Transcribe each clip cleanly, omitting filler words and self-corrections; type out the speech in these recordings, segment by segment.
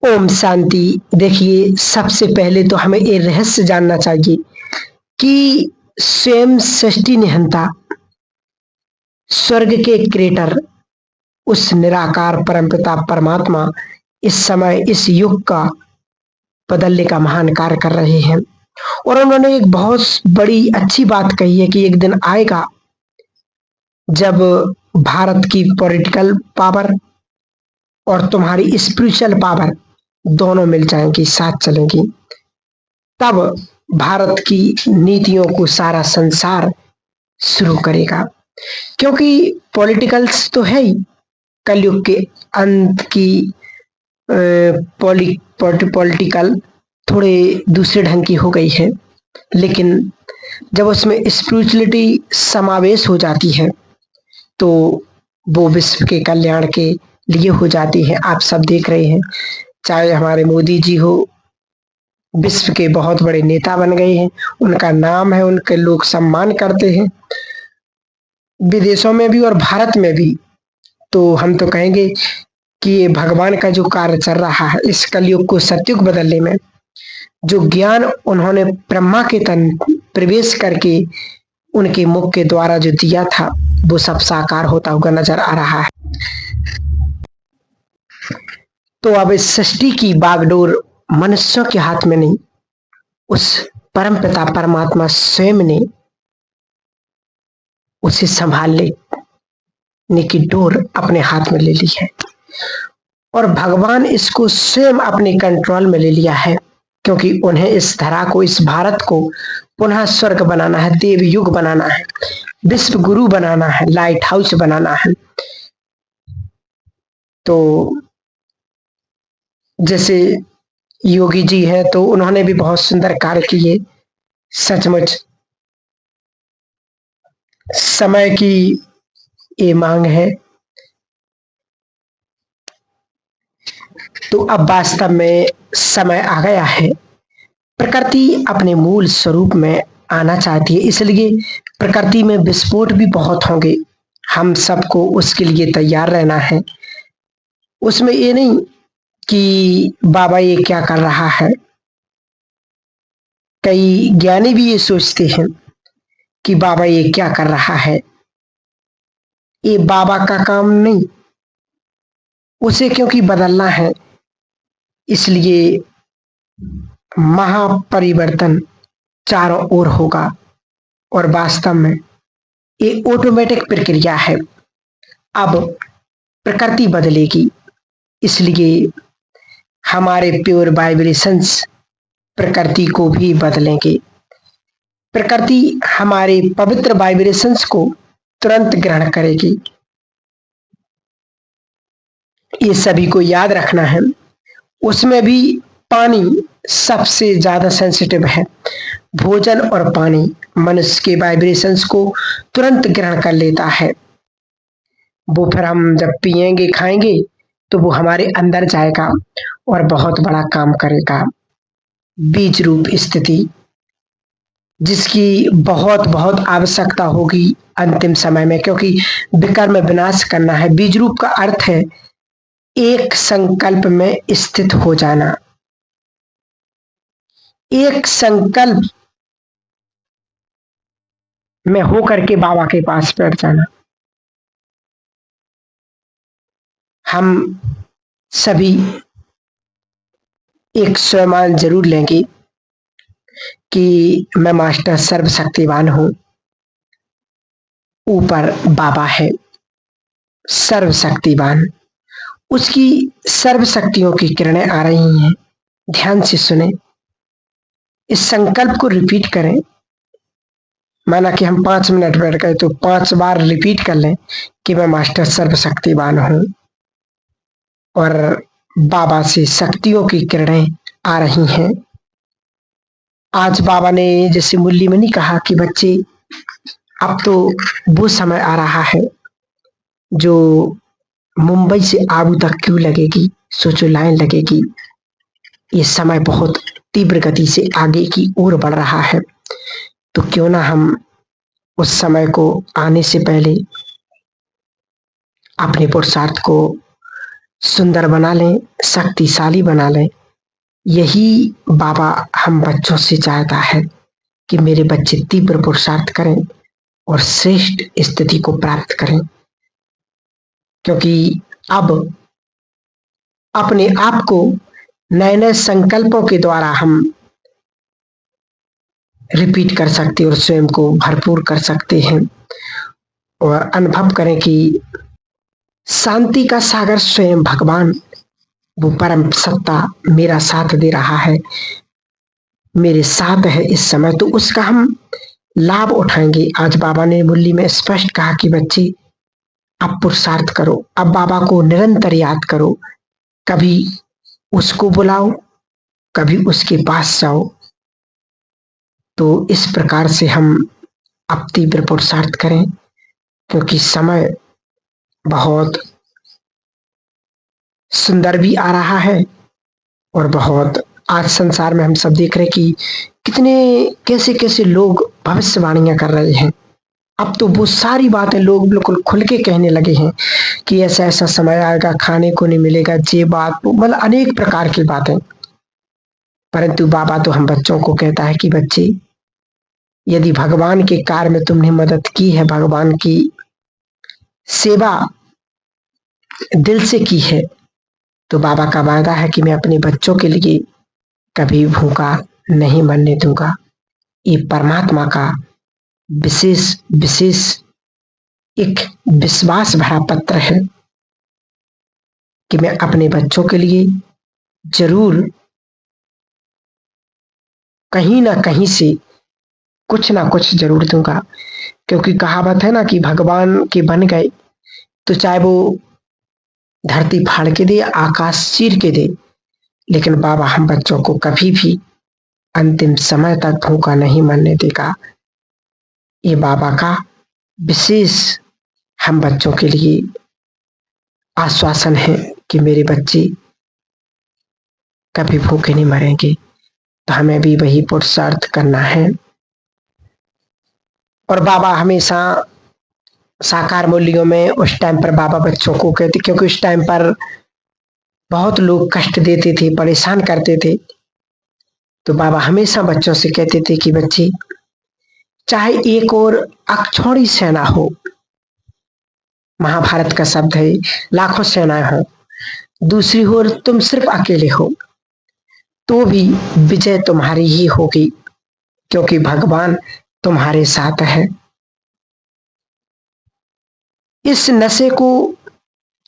ओम शांति। देखिए, सबसे पहले तो हमें ये रहस्य जानना चाहिए कि स्वयं सृष्टि निहंता, स्वर्ग के क्रिएटर, उस निराकार परमपिता परमात्मा इस समय इस युग का बदलने का महान कार्य कर रहे हैं। और उन्होंने एक बहुत बड़ी अच्छी बात कही है कि एक दिन आएगा जब भारत की पॉलिटिकल पावर और तुम्हारी स्पिरिचुअल पावर दोनों मिल जाएंगी, साथ चलेंगी। तब भारत की नीतियों को सारा संसार शुरू करेगा, क्योंकि पॉलिटिकल्स तो है ही। कलयुग के अंत की पॉलिटिकल थोड़े दूसरे ढंग की हो गई है, लेकिन जब उसमें स्पिरिचुअलिटी समावेश हो जाती है तो वो विश्व के कल्याण के लिए हो जाती है। आप सब देख रहे हैं, चाहे हमारे मोदी जी हो, विश्व के बहुत बड़े नेता बन गए हैं, उनका नाम है, उनके लोग सम्मान करते हैं, विदेशों में भी और भारत में भी। तो हम तो कहेंगे कि ये भगवान का जो कार्य चल रहा है इस कलयुग को सतयुग बदलने में, जो ज्ञान उन्होंने ब्रह्मा के तन प्रवेश करके उनके मुख के द्वारा जो दिया था वो सब साकार होता हुआ नजर आ रहा है। तो अब इस सृष्टि की बागडोर मनुष्यों के हाथ में नहीं, उस परम पिता परमात्मा स्वयं ने उसे संभालने की डोर अपने हाथ में ले ली है। और भगवान इसको स्वयं अपने कंट्रोल में ले लिया है, क्योंकि उन्हें इस धरा को, इस भारत को पुनः स्वर्ग बनाना है, देव युग बनाना है, विश्व गुरु बनाना है, लाइट हाउस बनाना है। तो जैसे योगी जी हैं तो उन्होंने भी बहुत सुंदर कार्य किए। सचमुच समय की ये मांग है। तो अब वास्तव में समय आ गया है। प्रकृति अपने मूल स्वरूप में आना चाहती है, इसलिए प्रकृति में विस्फोट भी बहुत होंगे। हम सबको उसके लिए तैयार रहना है। उसमें ये नहीं कि बाबा ये क्या कर रहा है। कई ज्ञानी भी ये सोचते हैं कि बाबा ये क्या कर रहा है। ये बाबा का काम नहीं, उसे क्योंकि बदलना है, इसलिए महापरिवर्तन चारों ओर होगा। और वास्तव में ये ऑटोमेटिक प्रक्रिया है। अब प्रकृति बदलेगी, इसलिए हमारे प्योर वाइब्रेशंस प्रकृति को भी बदलेंगे। प्रकृति हमारे पवित्र वाइब्रेशंस को तुरंत ग्रहण करेगी। ये सभी को याद रखना है। उसमें भी पानी सबसे ज्यादा सेंसिटिव है। भोजन और पानी मनुष्य के वाइब्रेशंस को तुरंत ग्रहण कर लेता है। वो फिर हम जब पिएंगे खाएंगे तो वो हमारे अंदर जाएगा और बहुत बड़ा काम करेगा। बीज रूप स्थिति जिसकी बहुत बहुत आवश्यकता होगी अंतिम समय में, क्योंकि विकर्म विनाश करना है। बीज रूप का अर्थ है एक संकल्प में स्थित हो जाना, एक संकल्प में होकर के बाबा के पास बैठ जाना। हम सभी एक स्वयं जरूर लेंगे कि मैं मास्टर सर्वशक्तिवान हूं, ऊपर बाबा है सर्वशक्तिवान, उसकी सर्व शक्तियों की किरणें आ रही हैं। ध्यान से सुने, इस संकल्प को रिपीट करें। माना कि हम 5 मिनट बैठ गए तो 5 बार रिपीट कर लें कि मैं मास्टर सर्वशक्तिवान हूं और बाबा से शक्तियों की किरणें आ रही हैं। आज बाबा ने जैसे मुरली में नहीं कहा कि बच्चे अब तो वो समय आ रहा है जो मुंबई से आबू तक क्यों लगेगी, सोचो लाइन लगेगी। ये समय बहुत तीव्र गति से आगे की ओर बढ़ रहा है, तो क्यों ना हम उस समय को आने से पहले अपने पुरुषार्थ को सुंदर बना लें, शक्तिशाली बना लें। यही बाबा हम बच्चों से चाहता है कि मेरे बच्चे तीव्र पुरुषार्थ करें और श्रेष्ठ स्थिति को प्राप्त करें, क्योंकि अब अपने आप को नए नए संकल्पों के द्वारा हम रिपीट कर सकते हैं और स्वयं को भरपूर कर सकते हैं और अनुभव करें कि शांति का सागर स्वयं भगवान, वो परम सत्ता मेरा साथ दे रहा है, मेरे साथ है इस समय, तो उसका हम लाभ उठाएंगे। आज बाबा ने मुरली में स्पष्ट कहा कि बच्चे अब पुरुषार्थ करो, अब बाबा को निरंतर याद करो, कभी उसको बुलाओ, कभी उसके पास जाओ। तो इस प्रकार से हम अब तीव्र पुरुषार्थ करें, क्योंकि समय बहुत सुंदर भी आ रहा है और बहुत आज संसार में हम सब देख रहे हैं कि कितने कैसे कैसे लोग भविष्यवाणियां कर रहे हैं। अब तो वो सारी बातें लोग बिल्कुल खुल के कहने लगे हैं कि ऐसा ऐसा समय आएगा, खाने को नहीं मिलेगा, ये बात, मतलब अनेक प्रकार की बातें। परंतु बाबा तो हम बच्चों को कहता है कि बच्चे, यदि भगवान के कार्य में तुमने मदद की है, भगवान की सेवा दिल से की है, तो बाबा का वादा है कि मैं अपने बच्चों के लिए कभी भूखा नहीं मरने दूंगा। ये परमात्मा का विशेष विशेष एक विश्वास भरा पत्र है कि मैं अपने बच्चों के लिए जरूर कहीं ना कहीं से कुछ ना कुछ जरूर दूंगा। क्योंकि कहावत है ना कि भगवान के बन गए तो चाहे वो धरती फाड़ के दे, आकाश चीर के दे, लेकिन बाबा हम बच्चों को कभी भी अंतिम समय तक भूखा नहीं मरने देगा। ये बाबा का विशेष हम बच्चों के लिए आश्वासन है कि मेरे बच्चे कभी भूखे नहीं मरेंगे। तो हमें भी वही पुरुषार्थ करना है। और बाबा हमेशा साकार मूल्यों में उस टाइम पर बाबा बच्चों को कहते, क्योंकि उस टाइम पर बहुत लोग कष्ट देते थे, परेशान करते थे, तो बाबा हमेशा बच्चों से कहते थे कि बच्चे, चाहे एक और अक्षौणी सेना हो, महाभारत का शब्द है, लाखों सेनाएं हो, दूसरी ओर तुम सिर्फ अकेले हो, तो भी विजय तुम्हारी ही होगी, क्योंकि भगवान तुम्हारे साथ है। इस नशे को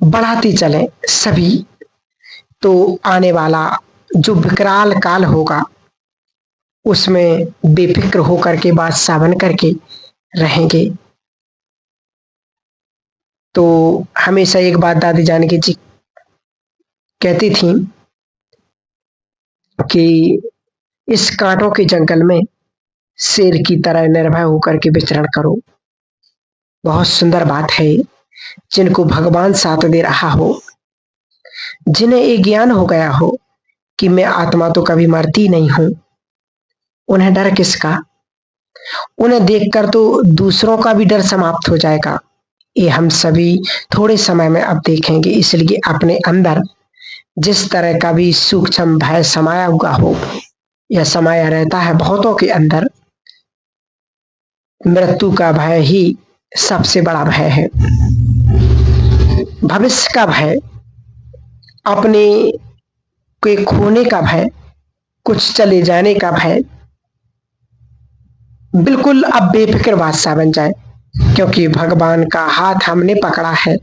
बढ़ाते चले सभी, तो आने वाला जो विकराल काल होगा उसमें बेफिक्र होकर के बादशाह बन करके रहेंगे। तो हमेशा एक बात दादी जानकी जी कहती थी कि इस कांटों के जंगल में शेर की तरह निर्भय होकर के विचरण करो। बहुत सुंदर बात है। जिनको भगवान साथ दे रहा हो, जिन्हें ये ज्ञान हो गया हो कि मैं आत्मा तो कभी मरती नहीं हूं, उन्हें डर किसका? उन्हें देखकर तो दूसरों का भी डर समाप्त हो जाएगा। ये हम सभी थोड़े समय में अब देखेंगे। इसलिए अपने अंदर जिस तरह का भी सूक्ष्म भय समाया हुआ हो, यह समाया रहता है बहुतों के अंदर, मृत्यु का भय ही सबसे बड़ा भय है। भविष्य का भय, अपने के खोने का भय, कुछ चले जाने का भय, बिल्कुल अब बेफिक्र बादशाह बन जाए, क्योंकि भगवान का हाथ हमने पकड़ा है,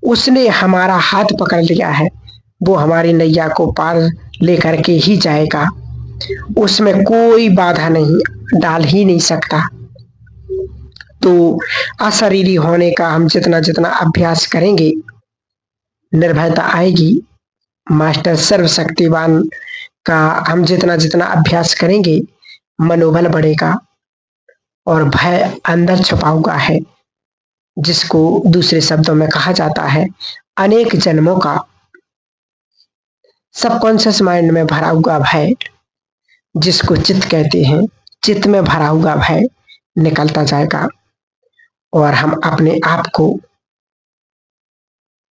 उसने हमारा हाथ पकड़ लिया है, वो हमारी नैया को पार लेकर के ही जाएगा, उसमें कोई बाधा नहीं डाल ही नहीं सकता। तो अशरीरी होने का हम जितना जितना अभ्यास करेंगे, निर्भयता आएगी। मास्टर सर्वशक्तिवान का हम जितना जितना अभ्यास करेंगे, मनोबल बढ़ेगा। और भय अंदर छुपा हुआ है, जिसको दूसरे शब्दों में कहा जाता है अनेक जन्मों का सबकॉन्शियस माइंड में भरा हुआ भय, जिसको चित्त कहते हैं। चित्त में भरा हुआ भय निकलता जाएगा और हम अपने आप को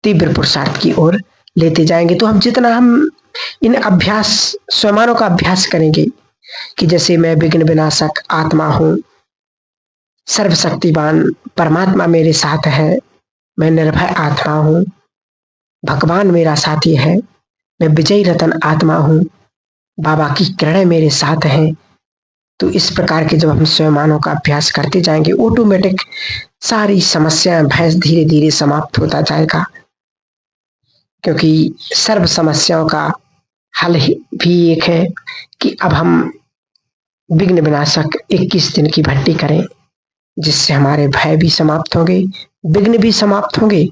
तीव्र पुरुषार्थ की ओर लेते जाएंगे तो जितना हम इन अभ्यास स्वमानों का अभ्यास करेंगे कि जैसे मैं विघ्न विनाशक आत्मा हूं, सर्वशक्तिवान परमात्मा मेरे साथ है, मैं निर्भय आत्मा हूं, भगवान मेरा साथी है, मैं विजयी रतन आत्मा हूं, बाबा की किरणें मेरे साथ हैं। तो इस प्रकार के जब हम स्वमानों का अभ्यास करते जाएंगे ऑटोमेटिक सारी समस्याएं भय धीरे धीरे समाप्त होता जाएगा, क्योंकि सर्व समस्याओं का हल भी एक है कि अब हम विघ्न विनाशक 21 दिन की भट्टी करें, जिससे हमारे भय भी समाप्त होंगे, विघ्न भी समाप्त होंगे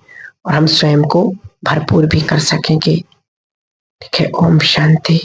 और हम स्वयं को भरपूर भी कर सकेंगे। ठीक है। ओम शांति।